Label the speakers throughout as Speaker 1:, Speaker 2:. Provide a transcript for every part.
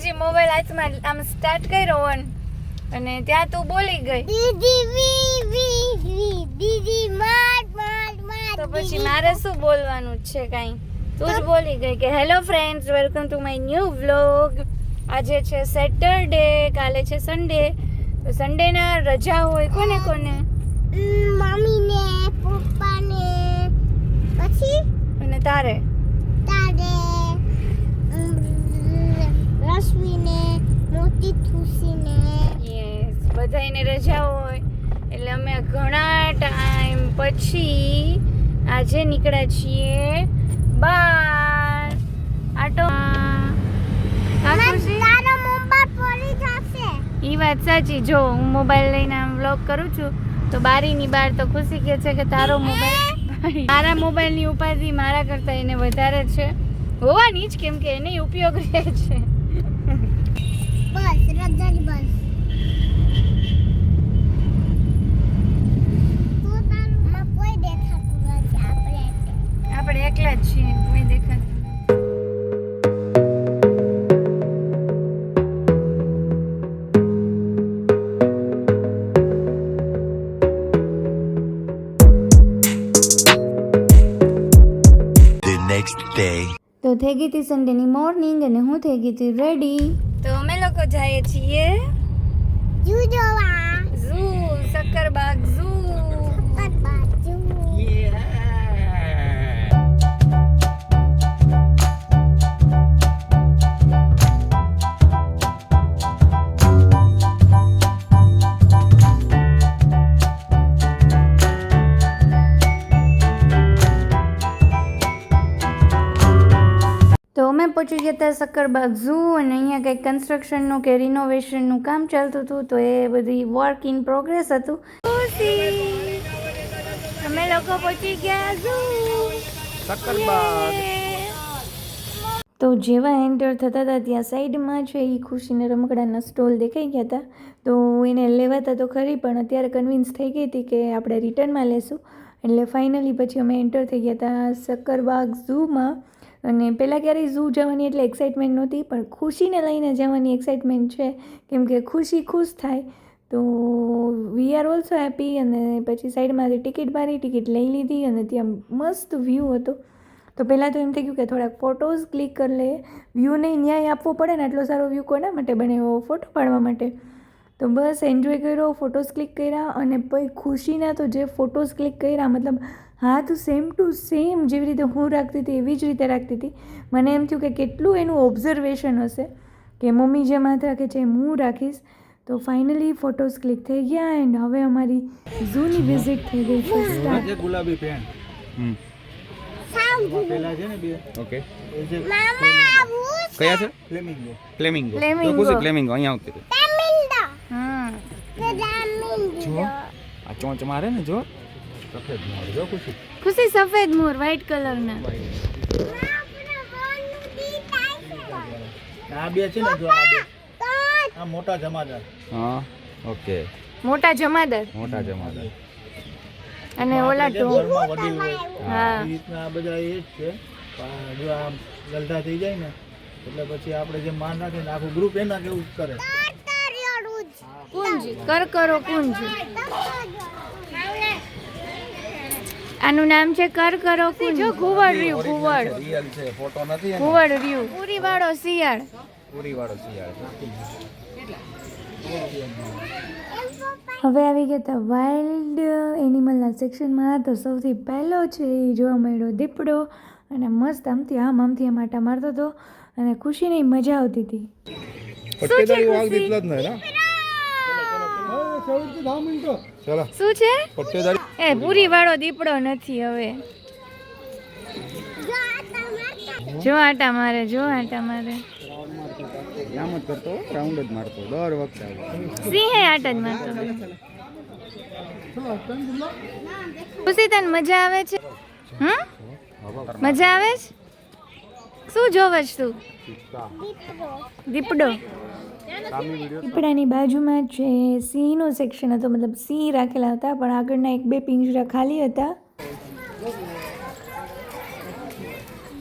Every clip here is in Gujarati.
Speaker 1: પછી મોબાઈલ હાથમાં આમ સ્ટાર્ટ કર્યો ઓન અને ત્યાં તું બોલી ગઈ
Speaker 2: દીદી માર
Speaker 1: તો પછી મારે શું બોલવાનું છે કાંઈ તું જ બોલી ગઈ કે hello friends welcome to my new vlog. આજે છે સેટરડે, કાલે છે સન્ડે. તો સન્ડેના રજા હોય કોને કોને?
Speaker 2: મમ્મીને, પપ્પાને, પછી
Speaker 1: અને તારે
Speaker 2: રશ્મિને, મોટી ખુશીને.
Speaker 1: યસ, બધાયને રજા હોય એટલે અમે ઘણા ટાઈમ પછી આજે નીકળ્યા છીએ બાર આટો. એ વાત સાચી. જો હું મોબાઈલ લઈને આમ વ્લોગ કરું છું તો બારીની બહાર તો ખુશી કહે છે કે તારો મોબાઈલ મારા મોબાઈલની ઉપાધિ મારા કરતાં એને વધારે છે. હોવાની જ, કેમ કે એને ઉપયોગ રહે છે.
Speaker 2: બસ રજાની બસ કોઈ દેખાતું નથી.
Speaker 1: આપણે એકલા જ છીએ, કોઈ દેખાતું. તો થઈ ગઈ હતી સન્ડેની મોર્નિંગ અને હું થઈ ગઈ હતી રેડી. તો અમે લોકો જઈએ છીએ
Speaker 2: ઝૂ જોવા.
Speaker 1: Zoo, Sakkarbaug zoo. તો અમે પહોંચી ગયા હતા સક્કરબાગ ઝૂ અને અહીંયા કંઈક કન્સ્ટ્રક્શનનું કે રિનોવેશનનું કામ ચાલતું હતું તો એ બધી વર્ક ઇન પ્રોગ્રેસ હતું. અમે લોકો પહોંચી ગયા ઝૂ સક્કરબાગ. તો જેવા એન્ટર થતા હતા ત્યાં સાઈડમાં છે એ ખુશીને રમકડાના સ્ટોલ દેખાઈ ગયા હતા. તો એને લેવાતા તો ખરી પણ અત્યારે કન્વિન્સ થઈ ગઈ હતી કે આપણે રિટર્નમાં લેશું. એટલે ફાઇનલી પછી અમે એન્ટર થઈ ગયા હતા સક્કરબાગ ઝૂમાં. અને પહેલાં ક્યારેય ઝૂ જવાની એટલે એક્સાઇટમેન્ટ નહોતી, પણ ખુશીને લઈને જવાની એક્સાઇટમેન્ટ છે કેમ કે ખુશી ખુશ થાય. તો વી આર ઓલ્સો હેપી. અને પછી સાઈડમાંથી ટિકિટ મારી, ટિકિટ લઈ લીધી અને ત્યાં મસ્ત વ્યૂ હતો. તો પહેલાં તો એમ થઈ ગયું કે થોડાક ફોટોઝ ક્લિક કરી લે. વ્યૂને ન્યાય આપવો પડે ને, આટલો સારો વ્યૂ કોના માટે બનાવ્યો? ફોટો પાડવા માટે. તો બસ એન્જોય કર્યો, ફોટોઝ ક્લિક કર્યા. અને પછી ખુશીના તો જે ફોટોઝ ક્લિક કર્યા, મતલબ હાથ સેમ ટુ સેમ જેવી રીતે હું રાખતી હતી એવી જ રીતે રાખતી હતી. મને એમ થયું કે કેટલું એનું ઓબ્ઝર્વેશન હશે કે મમ્મી જેમ હાથ રાખે છે એમ હું રાખીશ. તો ફાઇનલી ફોટોઝ ક્લિક થઈ ગયા એન્ડ હવે અમારી ઝૂની વિઝિટ થઈ ગઈ છે સ્ટાર્ટ.
Speaker 3: ગુલાબી પેન પેલા છે ને બે. ઓકે કયા છે? ફ્લેમિંગો. ફ્લેમિંગો તો કુસી ફ્લેમિંગો અહીંયા આવતી હતી. જો આ ચોંચ મારે ને, જો સફેદ મોર, જો ખુશી
Speaker 1: ખુશી સફેદ મોર વ્હાઈટ કલરના.
Speaker 3: આ બે છે ને, જો આ બે આ મોટા જમાદાર. હા ઓકે,
Speaker 1: મોટા જમાદાર અને ઓલા તો
Speaker 3: ઘરમાં વડીલ હોય.
Speaker 1: હા,
Speaker 3: એ રીતના આ બધા એ જ છે. પણ જો આ ગલઢા થઈ જાય ને એટલે પછી આપણે જે માન રાખીએ ને આખું ગ્રુપ એના કેવું જ કરે.
Speaker 1: કુંજ કરકરો કુંજ. આનું નામ છે કરકરો કુંજ. જો ઘુવડ રહ્યું, ઘુવડ
Speaker 3: રિયલ છે, ફોટો નથી.
Speaker 1: ઘુવડ રહ્યું. પૂરી વાળો શિયાળ. હવે આવી ગયા હતા વાઇલ્ડ એનિમલના સેક્શનમાં. તો સૌથી પહેલો છે એ જોવા મળ્યો દીપડો અને મસ્ત આમથી આમ આટા મારતો હતો અને ખુશીને મજા આવતી હતી. શું છે? એ પૂરી વાળો દીપડો નથી. હવે જો આટા મારે.
Speaker 3: આમ જ કરતો, રાઉન્ડ જ મારતો દર વખતે.
Speaker 1: સિંહે આટા જ મારતો. ખુશી તને મજા આવે છે? મજા આવે છે? શું જોવે છે તું? દીપડો. દીપડાની બાજુમાં જ છે સિંહનો સેક્શન હતો, મતલબ સિંહ રાખેલા હતા પણ આગળના 1-2 પિંજરા ખાલી હતા.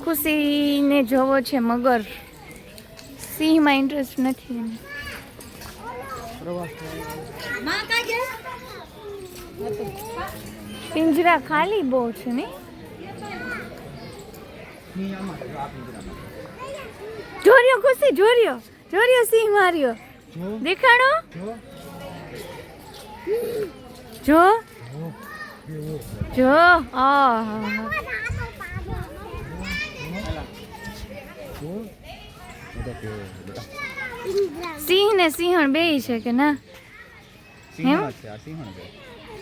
Speaker 1: ખુશીને જોવો છે મગર. સિંહમાં ઇન્ટરેસ્ટ નથી એને. પિંજરા ખાલી બહુ છે ને. જોરિયો ખુશી, જોરિયો જોરિયો સિંહ માર્યો. દેખાડો જો જો. સિંહ ને સિંહણ બે છે કે ના? એમ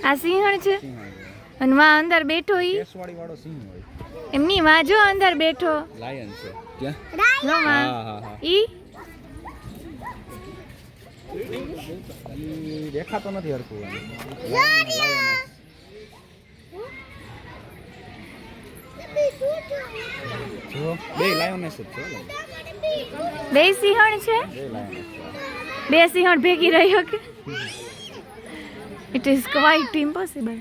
Speaker 1: આ સિંહણ છે અને માં અંદર બેઠો ઈ એમની માં જો અંદર બેઠો
Speaker 4: લાયન છે ક્યાં
Speaker 1: લો માં ઈ
Speaker 4: દેખાતો નથી હરખું. જો બે લાયોનેસ જ છે.
Speaker 1: બે સિંહણ છે. બે સિંહણ ભેગી રહી શકે? It is quite impossible.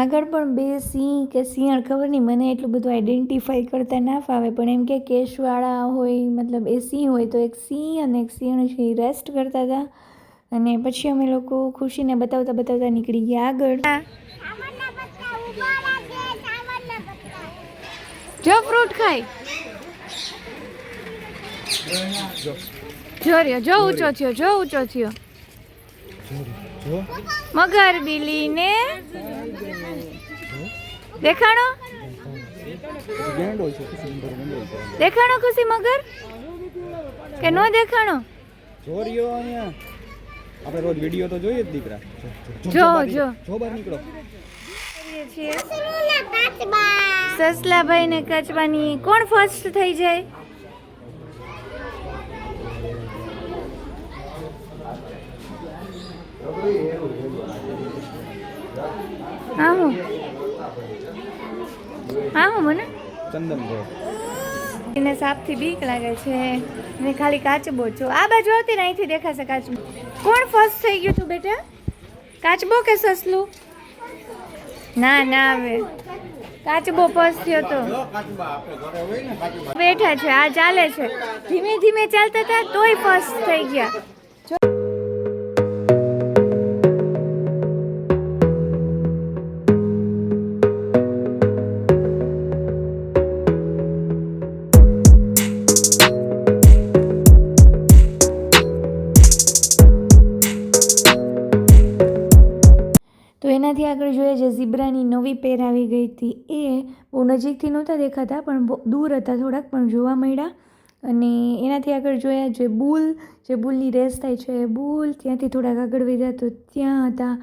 Speaker 1: આગળ પણ બે સિંહ કે સિંહણ ખબર નહીં, મને એટલું બધું આઈડેન્ટિફાઈ કરતા ના ફાવે, પણ એમ કે કેશવાળા હોય, મતલબ એ સિંહ હોય તો એક સિંહ અને એક સિંહણ છે એ રેસ્ટ કરતા હતા. અને પછી અમે લોકો ખુશીને બતાવતા બતાવતા નીકળી ગયા આગળ. જો ફ્રૂટ ખાય. જો રહ્યો, જો ઊંચો થયો, જો ઊંચો થયો. મગર બિલીને દેખાણો, દેખાણો ખુશી મગર કે નો દેખાણો?
Speaker 4: ચોરીઓ અહીંયા આપણે રોજ વિડિયો તો જોઈએ જ દીકરા.
Speaker 1: જો જો
Speaker 4: બહાર નીકળો.
Speaker 1: સસલાભાઈ ને કચવાની કોણ ફર્સ્ટ થઈ જાય? હા હું મને
Speaker 4: ચંદન જો
Speaker 1: એને સાપથી બીક લાગે છે ને ખાલી કાચબો છો. આ બાજુ આવતી ને અહીંથી દેખાશે કાચબો. કોણ ફર્સ્ટ થઈ ગયું તું બેટા? કાચબો કે સસલું? ના ના હવે કાચબો ફર્સ્ટ થયો તો. બેઠા છે આ ચાલે છે, ધીમે ધીમે ચાલતા હતા તોય ફર્સ્ટ થઈ ગયા. તો એનાથી આગળ જોઈએ જે ઝીબ્રાની નવી પેર આવી ગઈ હતી એ બહુ નજીકથી નહોતા દેખાતા પણ દૂર હતા થોડાક પણ જોવા મળ્યા. અને એનાથી આગળ જોયા જે બુલની રેસ થાય છે એ બુલ, ત્યાંથી થોડાક આગળ વધ્યા તો ત્યાં હતા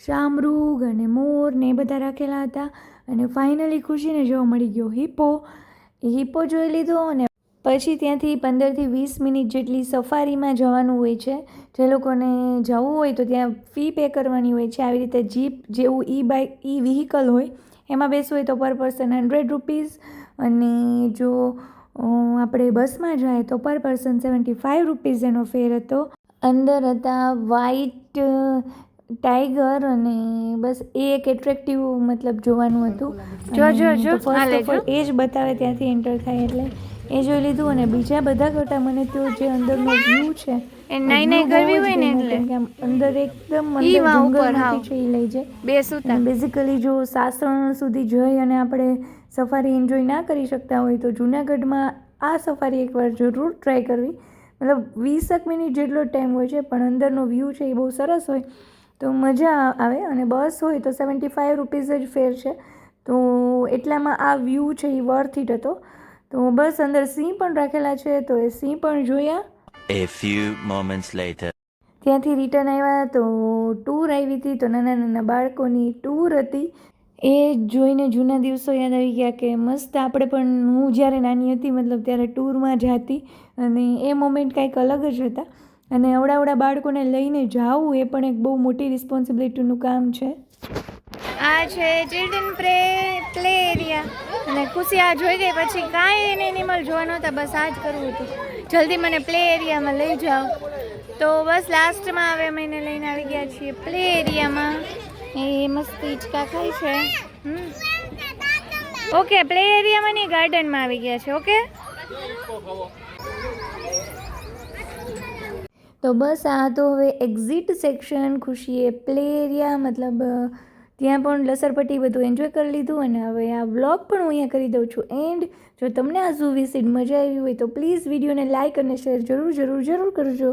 Speaker 1: શામૃગ અને મોર ને એ બધા રાખેલા હતા. અને ફાઇનલી ખુશીને જોવા મળી ગયો હિપ્પો જોઈ લીધો. અને પછી ત્યાંથી 15 થી 20 મિનિટ જેટલી સફારીમાં જવાનું હોય છે. જે લોકોને જવું હોય તો ત્યાં ફી પે કરવાની હોય છે. આવી રીતે જીપ જેવું ઈ વ્હીકલ હોય એમાં બેસવું હોય તો પર પર્સન 100 રૂપીઝ, અને જો આપણે બસમાં જાય તો પર પર્સન 75 રૂપીઝ એનો ફેર હતો. અંદર હતા વ્હાઈટ ટાઈગર અને બસ એ એક એટ્રેક્ટિવ મતલબ જોવાનું હતું. જો ફર્સ્ટ ઓફ ઓલ એ જ બતાવે ત્યાંથી એન્ટર થાય એટલે એ જોઈ લીધું. અને બીજા બધા કરતાં મને તો જે અંદરનો વ્યૂ છે એ નાઈ કરવી હોય ને એટલે અંદર એકદમ જંગલમાંથી છે એ લઈ જાય. બેઝિકલી જો સાસણ સુધી જઈ અને આપણે સફારી એન્જોય ના કરી શકતા હોય તો જૂનાગઢમાં આ સફારી એકવાર જરૂર ટ્રાય કરવી. મતલબ 20 મિનિટ જેટલો ટાઈમ હોય છે પણ અંદરનો વ્યૂ છે એ બહુ સરસ હોય તો મજા આવે. અને બસ હોય તો 75 રૂપીઝ જ ફેર છે તો એટલામાં આ વ્યૂ છે એ વર્થ ઇટ હતો. તો બસ અંદર સિંહ પણ રાખેલા છે તો એ સિંહ પણ જોયા.
Speaker 5: A few moments later.
Speaker 1: ત્યાંથી રિટર્ન આવ્યા તો ટૂર આવી હતી તો નાના નાના બાળકોની ટૂર હતી. એ જોઈને જૂના દિવસો યાદ આવી ગયા કે મસ્ત આપણે પણ, હું જ્યારે નાની હતી મતલબ ત્યારે ટૂરમાં જતી અને એ મોમેન્ટ કંઈક અલગ જ હતા. અને અવડા બાળકોને લઈને જાવું એ પણ એક બહુ મોટી રિસ્પોન્સિબિલિટીનું કામ છે. આ છે ચિલ્ડ્રન પ્લે એરિયા. અને ખુશી આ જોઈ ગઈ પછી કાંઈ એને એનિમલ જોવા નહોતા, બસ આ જ કરવું હતું. જલ્દી મને પ્લે એરિયામાં લઈ જાઓ. તો બસ લાસ્ટમાં હવે અમે એને લઈને આવી ગયા છીએ પ્લે એરિયામાં. એ મસ્ત હિંચકા ખાય છે. ઓકે પ્લે એરિયામાં નહીં ગાર્ડનમાં આવી ગયા છે. ઓકે તો બસ આ તો હવે એક્ઝિટ સેક્શન, ખુશીએ પ્લે એરિયા મતલબ ત્યાં પણ લસરપટ્ટી બધું એન્જોય કરી લીધું અને હવે આ વ્લોગ પણ હું અહીંયા કરી દઉં છું એન્ડ. જો તમને આ ઝૂ વિઝિટ મજા આવી હોય તો પ્લીઝ વિડીયોને લાઇક અને શેર જરૂર કરજો.